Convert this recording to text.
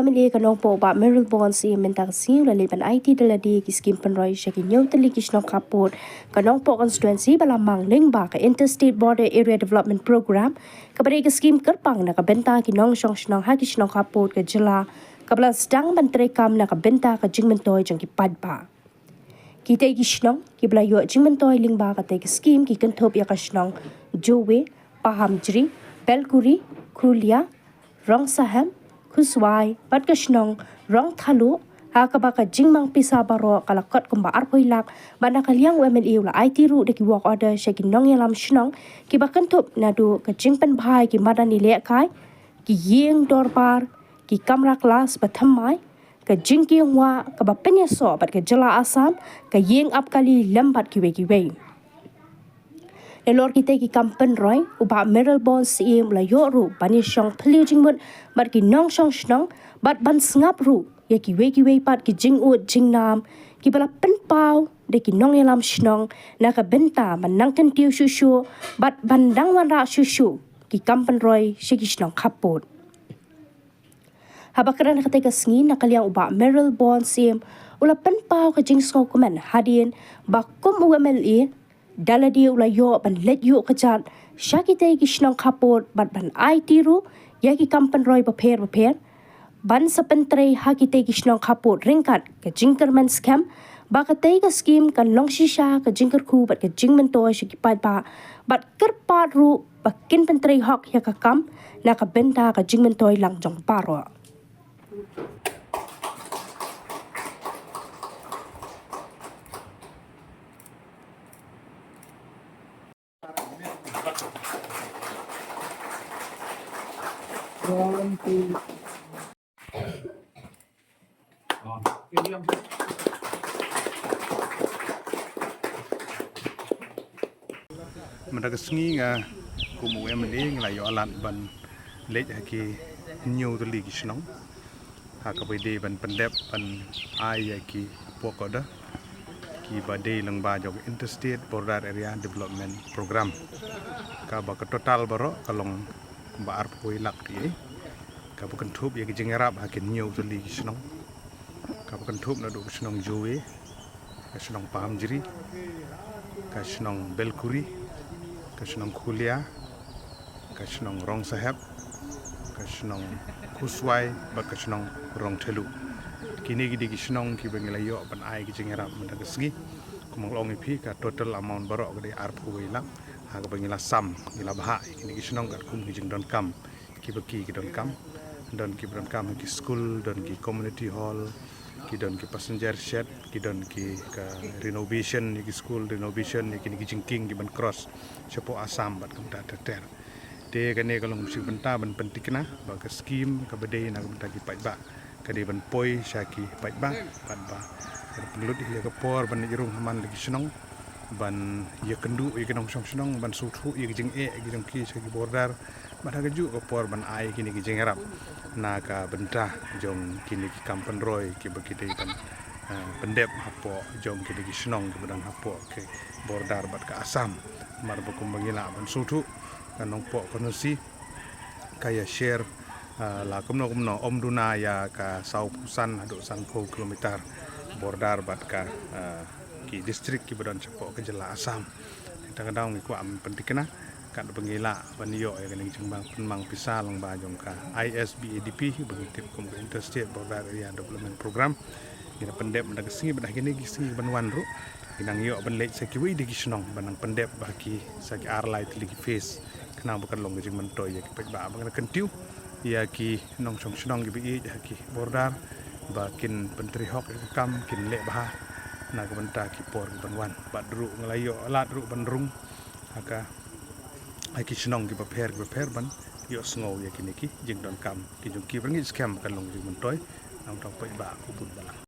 MLA ka Nongpoh ba Meryl Bond si mentak siu la leban aiti daladi ki Skhim penroi shaki nyau tylli ki Shnong khappud ka Nongpoh Constituency balamang ling ba ka Interstate Border Area Development Program ka bari ka Skhim kerpang na ka benta ki Shnong ha ki Shnong khappud ka jela ka bala sedang menteri kam na ka benta ka jingmentoi jang ki padba kita ki Shnong ki bala yo jingmentoi ling ba ka te ki Skhim ki kenthop ya ka Shnong jowe pahamjri belkuri kulia rong sahem khuswai bat ka Shnong rong thalu ha ka ba ka jingmang pisa baro kala kot kumba arpoilak bana kaliang MLA la aiti ru de ki work order shaki nong yalam Shnong ki ba kentup nadu ka jingpen bhai ki madani le kai ki yeng dorbar ki kamra kelas bathamai ka jingki wa ka ba penya so bat ka jela asam ka yeng ap kali lambat ki we Lelor kita ki kampen roy uba Meryl Bond si la yo ru bani shong phliu jingmut bat ki nong shong Shnong bat ban sngap ru ya ki we pat ki jing ut jing nam ki bala pen pau de ki nong yalam Shnong na ka benta man nang ten tiu shu bat bandang wan ra shu ki kampen roy shi ki Shnong khappud habakaran kata ka sngi na kaliang uba Meryl Bond si ula pen pau ka jing sko kuman hadien bakum MLA daladi ula yo ban let yo kajat shakite ki Shnong khappud bat ban aiti ru ya ki kampen roy paper ban sapentre hakite ki Shnong khappud ringkat ka jingker man Skhim bakate ka Skhim kan long shisha ka jingker khu bat ka jingmen to shi ki pat ba bat kerpat ru bakin pentre hok ya ka kam na ka benta ka jingmen toy lang jong paro Mendaga sengi nga kumu MLA ngelayo alat ban leit haki new tylli ki Shnong haka bede ban pendep ban ai ki pokoda ki bade lang ba jog Interstate Border Area Development Program ka ba ka total baro kalong ba arpoi lak ki ka bukan thup ya ki jingarap haki new tylli ki Shnong ka bukan thup na do Shnong jowe ka Shnong pahamjri ka Shnong belkuri ka Shnong kulia ka Shnong rong saheb ka Shnong khuswai ba ka Shnong rong thelu kini gidi ki Shnong ki bengelayo ban ai ki jingarap mendaga segi kumang long ipi ka total amount barok gede arpoi lak ha ka bengela sam gila baha kini ki Shnong ka kum ki jing don kam ki baki ki don kam ki school don ki community hall ki don ki passenger shed ki don ki ka renovation ki school renovation ki ni jingking ki ban cross sepo asam bat kam ta ter te kane kalong si benta ban pentikna ba ka Skhim ka bede na benta ki pai ba ka de ban poi shaki pai ba ban ba penlut ya ka por ban irung haman lagi Shnong ban ya kendu ya kenong Shnong ban suthu ya jing ki jong ki shaki border ban ha ju ka por ban ai kini ki jing arab na ka benta jong kini ki kampen roy ki bakite ban pendep hapo jong kini ki Shnong ki ban hapo ke border bat ka asam mar bukum bangila ban suthu kan Nongpoh Constituency kaya share la kumno om duna ya ka sau pusan hadu sanko kilometer border bat ka ki district ki badan cepo ke jela asam kadang-kadang ku am pentikna kan bangila banyo ya kan jembang penmang pisah long ba jong ka ISBADP begitu kum Interstate Border Area Development Program ina pendep mendaga singi badah gini singi banwan ru inang yo ban leit saki wi di Shnong banang pendep baki saki arlai tli ki face kenang bukan long jing mentoy ya ki pek ba bang kentiu ya ki nong Shnong ki bi ya ki border bakin pentri hok kam kin le bah na ka benta ki por banwan badru ngelayo alat ru banrung aka ki Shnong ki prepare ban yo sngo ya ki jing don kam ki jong ki bang Skhim kan long jing mentoy nang tong pek ba kubut balang